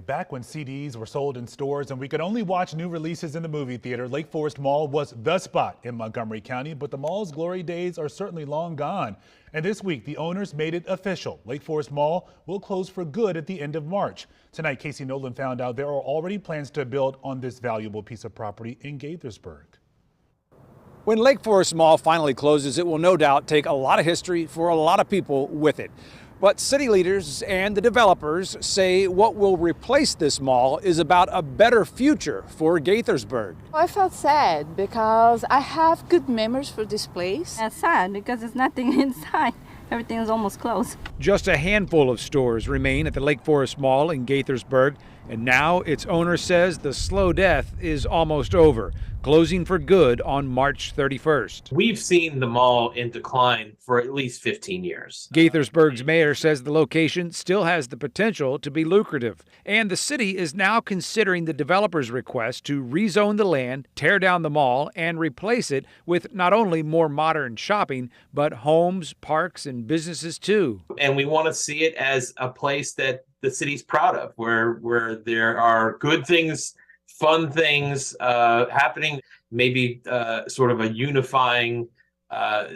Back when CDs were sold in stores and we could only watch new releases in the movie theater, Lakeforest Mall was the spot in Montgomery County, but the mall's glory days are certainly long gone. And this week, the owners made it official. Lakeforest Mall will close for good at the end of March. Tonight, Casey Nolan found out there are already plans to build on this valuable piece of property in Gaithersburg. When Lakeforest Mall finally closes, it will no doubt take a lot of history for a lot of people with it. But city leaders and the developers say what will replace this mall is about a better future for Gaithersburg. I felt sad because I have good memories for this place. It's sad because there's nothing inside. Everything is almost closed. Just a handful of stores remain at the Lakeforest Mall in Gaithersburg, and now its owner says the slow death is almost over, closing for good on March 31st. We've seen the mall in decline for at least 15 years. Gaithersburg's mayor says the location still has the potential to be lucrative, and the city is now considering the developer's request to rezone the land, tear down the mall, and replace it with not only more modern shopping, but homes, parks, and businesses too. And we want to see it as a place that the city's proud of, where there are good things, fun things happening, maybe sort of a unifying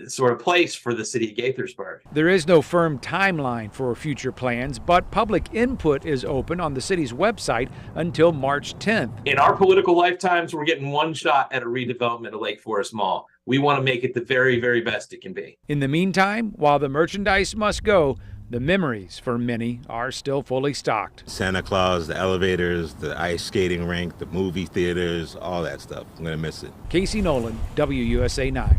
sort of place for the city of Gaithersburg. There is no firm timeline for future plans, but public input is open on the city's website until March 10th. In our political lifetimes, we're getting one shot at a redevelopment of Lakeforest Mall. We want to make it the very, very best it can be. In the meantime, while the merchandise must go, the memories for many are still fully stocked. Santa Claus, the elevators, the ice skating rink, the movie theaters, all that stuff. I'm going to miss it. Casey Nolan, WUSA 9.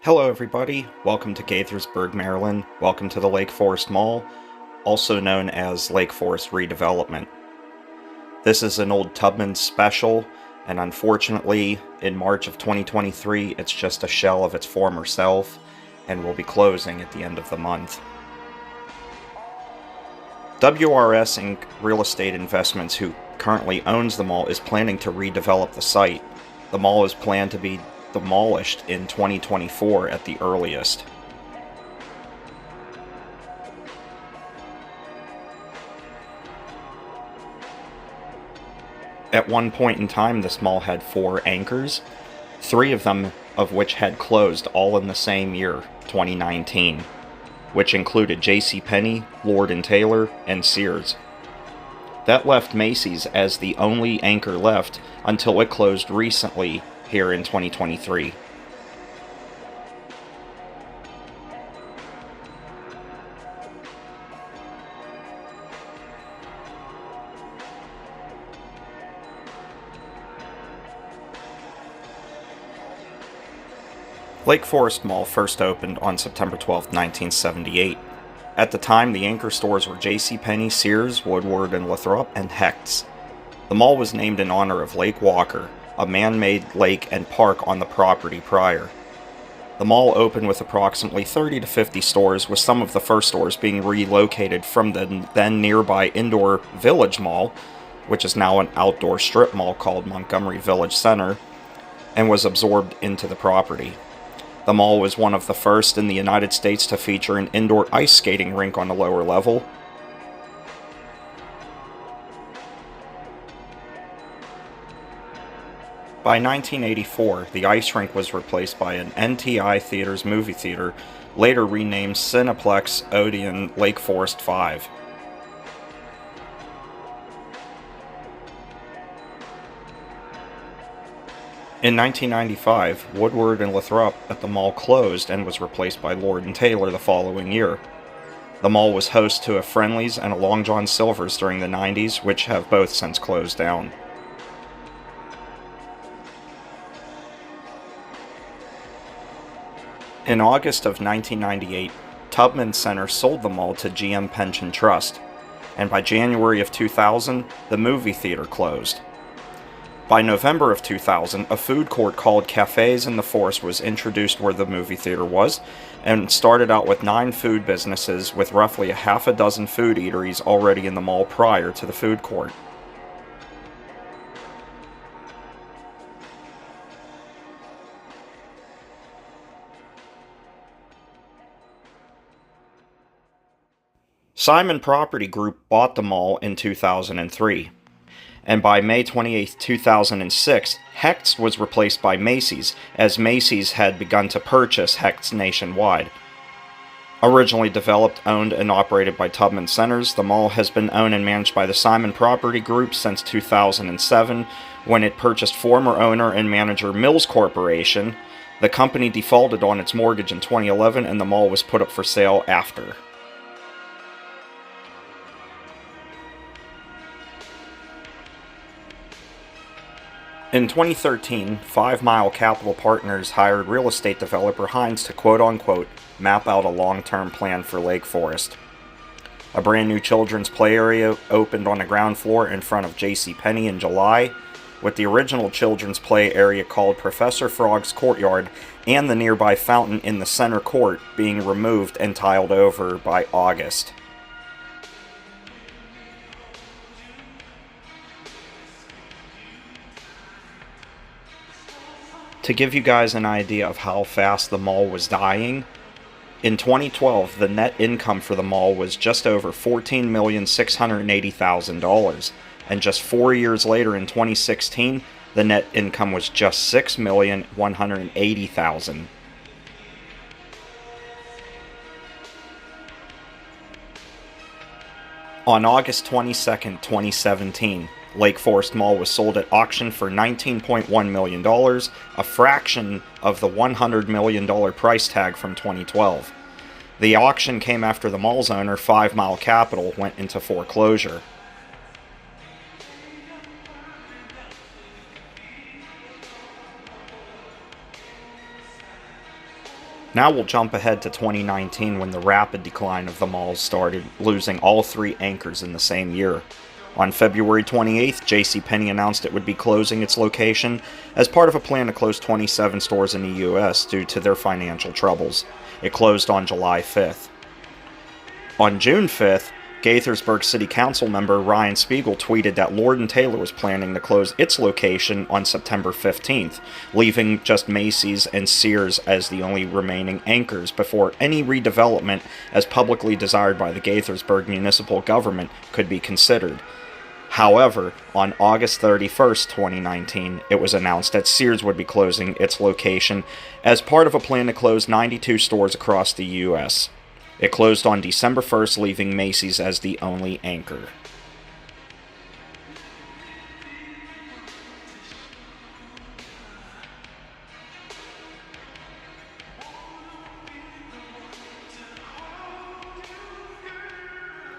Hello everybody, welcome to Gaithersburg, Maryland. Welcome to the Lakeforest Mall, also known as Lakeforest Redevelopment. This is an old Taubman special, and unfortunately, in March of 2023, it's just a shell of its former self, and will be closing at the end of the month. WRS Inc. Real Estate Investments, who currently owns the mall, is planning to redevelop the site. The mall is planned to be demolished in 2024 at the earliest. At one point in time, this mall had 4 anchors, 3 of them of which had closed all in the same year, 2019, which included JCPenney, Lord & Taylor, and Sears. That left Macy's as the only anchor left until it closed recently here in 2023. Lakeforest Mall first opened on September 12, 1978. At the time, the anchor stores were JCPenney, Sears, Woodward and Lathrop, and Hecht's. The mall was named in honor of Lake Walker, a man-made lake and park on the property prior. The mall opened with approximately 30 to 50 stores, with some of the first stores being relocated from the then nearby indoor Village Mall, which is now an outdoor strip mall called Montgomery Village Center, and was absorbed into the property. The mall was one of the first in the United States to feature an indoor ice skating rink on the lower level. By 1984, the ice rink was replaced by an NTI Theaters movie theater, later renamed Cineplex Odeon Lakeforest 5. In 1995, Woodward and Lathrop at the mall closed and was replaced by Lord & Taylor the following year. The mall was host to a Friendly's and a Long John Silver's during the 90s, which have both since closed down. In August of 1998, Taubman Center sold the mall to GM Pension Trust, and by January of 2000, the movie theater closed. By November of 2000, a food court called Cafes in the Forest was introduced where the movie theater was, and started out with 9 food businesses with roughly a half a dozen food eateries already in the mall prior to the food court. Simon Property Group bought the mall in 2003, and by May 28, 2006, Hecht's was replaced by Macy's, as Macy's had begun to purchase Hecht's nationwide. Originally developed, owned, and operated by Taubman Centers, the mall has been owned and managed by the Simon Property Group since 2007, when it purchased former owner and manager Mills Corporation. The company defaulted on its mortgage in 2011, and the mall was put up for sale after. In 2013, 5 Mile Capital Partners hired real estate developer Hines to quote-unquote map out a long-term plan for Lakeforest. A brand new children's play area opened on the ground floor in front of JCPenney in July, with the original children's play area called Professor Frog's Courtyard and the nearby fountain in the center court being removed and tiled over by August. To give you guys an idea of how fast the mall was dying, in 2012, the net income for the mall was just over $14,680,000, and just 4 years later in 2016, the net income was just $6,180,000. On August 22, 2017, Lakeforest Mall was sold at auction for $19.1 million, a fraction of the $100 million price tag from 2012. The auction came after the mall's owner, 5 Mile Capital, went into foreclosure. Now we'll jump ahead to 2019 when the rapid decline of the malls started, losing all 3 anchors in the same year. On February 28th, JCPenney announced it would be closing its location as part of a plan to close 27 stores in the U.S. due to their financial troubles. It closed on July 5th. On June 5th, Gaithersburg City Council member Ryan Spiegel tweeted that Lord & Taylor was planning to close its location on September 15th, leaving just Macy's and Sears as the only remaining anchors before any redevelopment as publicly desired by the Gaithersburg municipal government could be considered. However, on August 31st, 2019, it was announced that Sears would be closing its location as part of a plan to close 92 stores across the U.S. It closed on December 1st, leaving Macy's as the only anchor.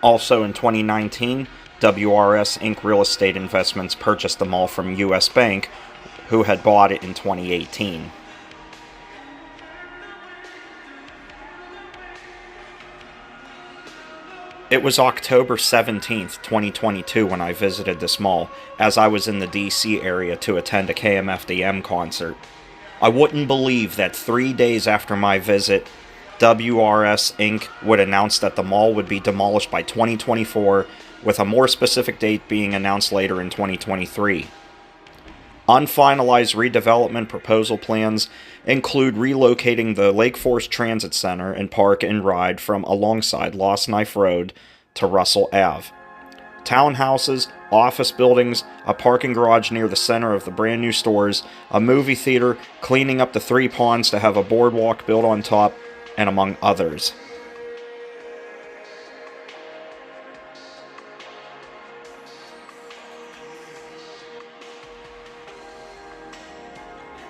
Also in 2019, WRS Inc. Real Estate Investments purchased the mall from U.S. Bank, who had bought it in 2018. It was October 17th, 2022 when I visited this mall, as I was in the DC area to attend a KMFDM concert. I wouldn't believe that 3 days after my visit, WRS Inc. would announce that the mall would be demolished by 2024, with a more specific date being announced later in 2023. Unfinalized redevelopment proposal plans include relocating the Lakeforest Transit Center and Park and Ride from alongside Lost Knife Road to Russell Ave. Townhouses, office buildings, a parking garage near the center of the brand new stores, a movie theater, cleaning up the 3 ponds to have a boardwalk built on top, and among others.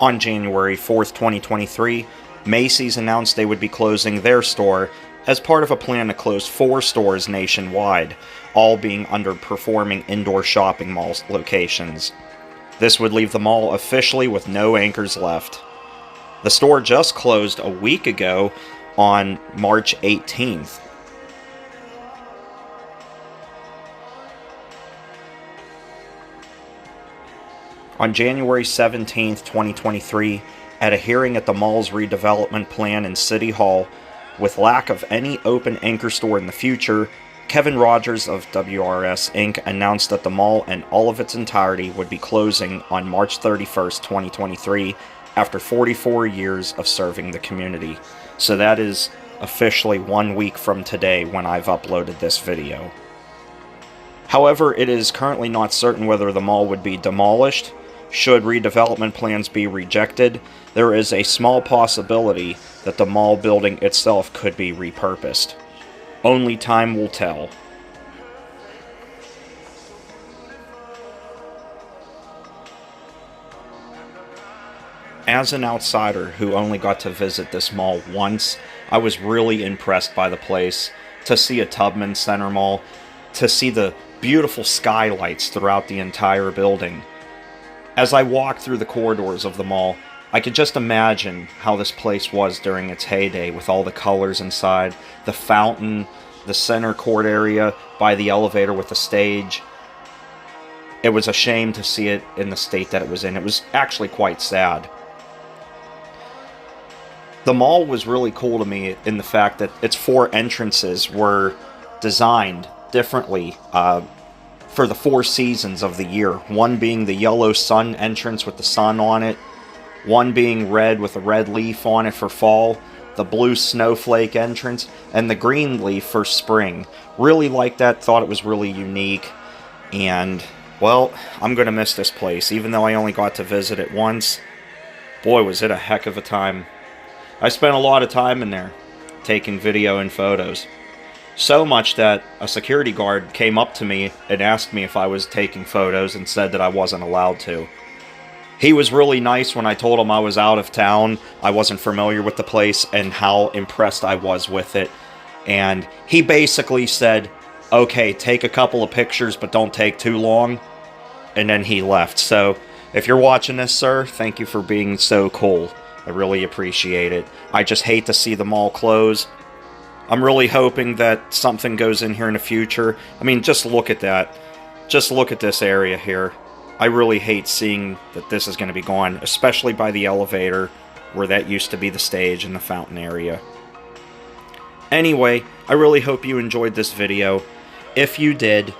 On January 4th, 2023, Macy's announced they would be closing their store as part of a plan to close 4 stores nationwide, all being underperforming indoor shopping mall locations. This would leave the mall officially with no anchors left. The store just closed a week ago on March 18th. On January 17, 2023, at a hearing at the mall's redevelopment plan in City Hall, with lack of any open anchor store in the future, Kevin Rogers of WRS Inc. announced that the mall in all of its entirety would be closing on March 31, 2023, after 44 years of serving the community. So that is officially 1 week from today when I've uploaded this video. However, it is currently not certain whether the mall would be demolished. Should redevelopment plans be rejected, there is a small possibility that the mall building itself could be repurposed. Only time will tell. As an outsider who only got to visit this mall once, I was really impressed by the place. To see a Taubman Center Mall, to see the beautiful skylights throughout the entire building. As I walked through the corridors of the mall, I could just imagine how this place was during its heyday with all the colors inside, the fountain, the center court area by the elevator with the stage. It was a shame to see it in the state that it was in. It was actually quite sad. The mall was really cool to me in the fact that its 4 entrances were designed differently for the 4 seasons of the year. One being the yellow sun entrance with the sun on it, one being red with a red leaf on it for fall, the blue snowflake entrance, and the green leaf for spring. Really liked that, thought it was really unique, and, well, I'm going to miss this place. Even though I only got to visit it once, boy, was it a heck of a time. I spent a lot of time in there, taking video and photos. So much that a security guard came up to me and asked me if I was taking photos and said that I wasn't allowed to. He was really nice when I told him I was out of town, I wasn't familiar with the place, and how impressed I was with it. And he basically said, okay, take a couple of pictures, but don't take too long. And then he left. So, if you're watching this, sir, thank you for being so cool. I really appreciate it. I just hate to see the mall close. I'm really hoping that something goes in here in the future. I mean, just look at that. Just look at this area here. I really hate seeing that this is going to be gone, especially by the elevator, where that used to be the stage and the fountain area. Anyway, I really hope you enjoyed this video. If you did,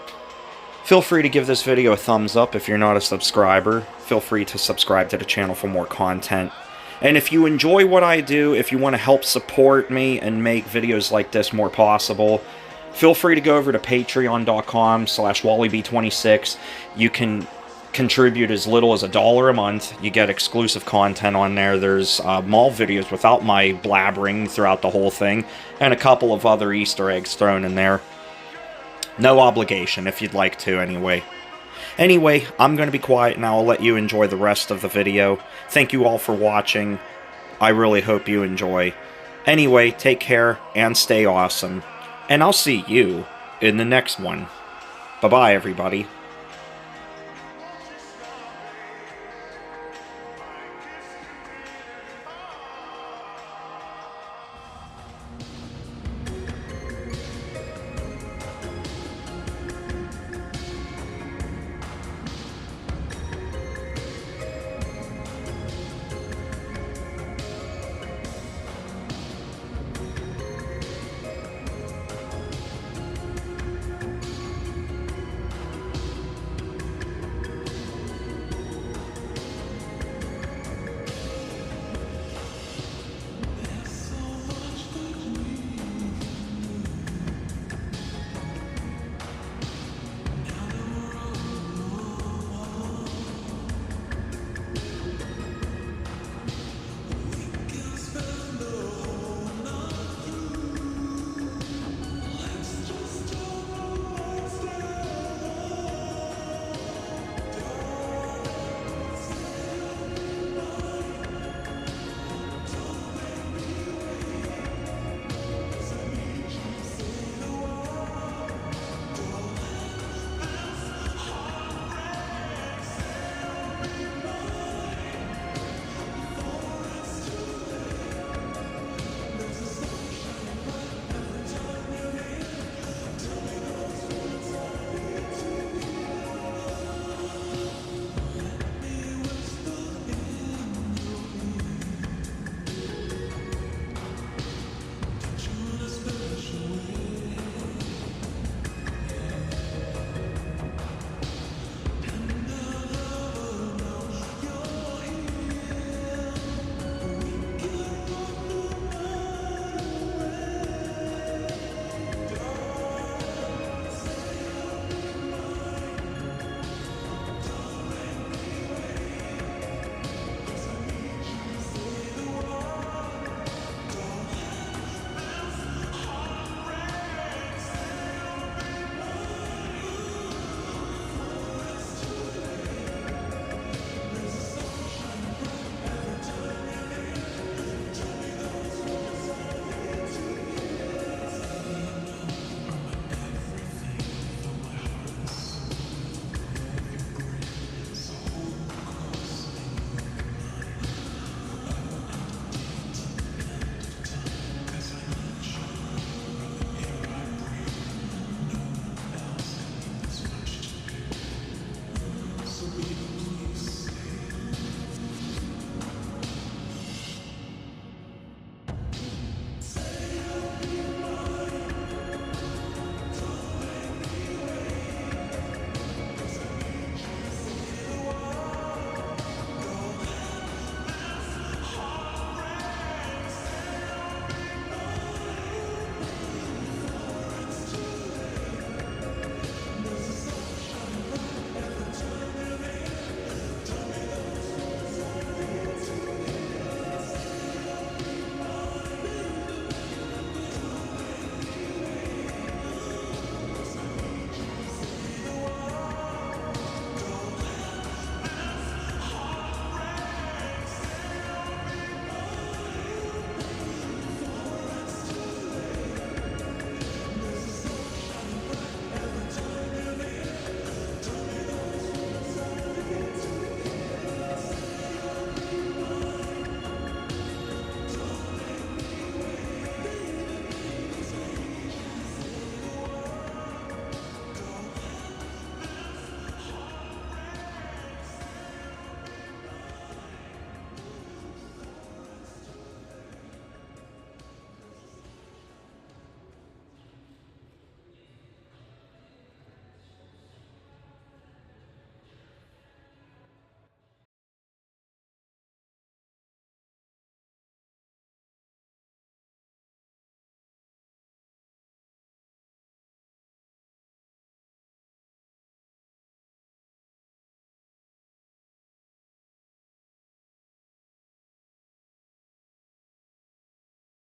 feel free to give this video a thumbs up if you're not a subscriber. Feel free to subscribe to the channel for more content. And if you enjoy what I do, if you want to help support me and make videos like this more possible, feel free to go over to patreon.com/wallyb26. You can contribute as little as $1 a month. You get exclusive content on there. There's mall videos without my blabbering throughout the whole thing, and a couple of other Easter eggs thrown in there. No obligation if you'd like to, anyway. Anyway, I'm going to be quiet now. I'll let you enjoy the rest of the video. Thank you all for watching. I really hope you enjoy. Anyway, take care and stay awesome. And I'll see you in the next one. Bye-bye, everybody.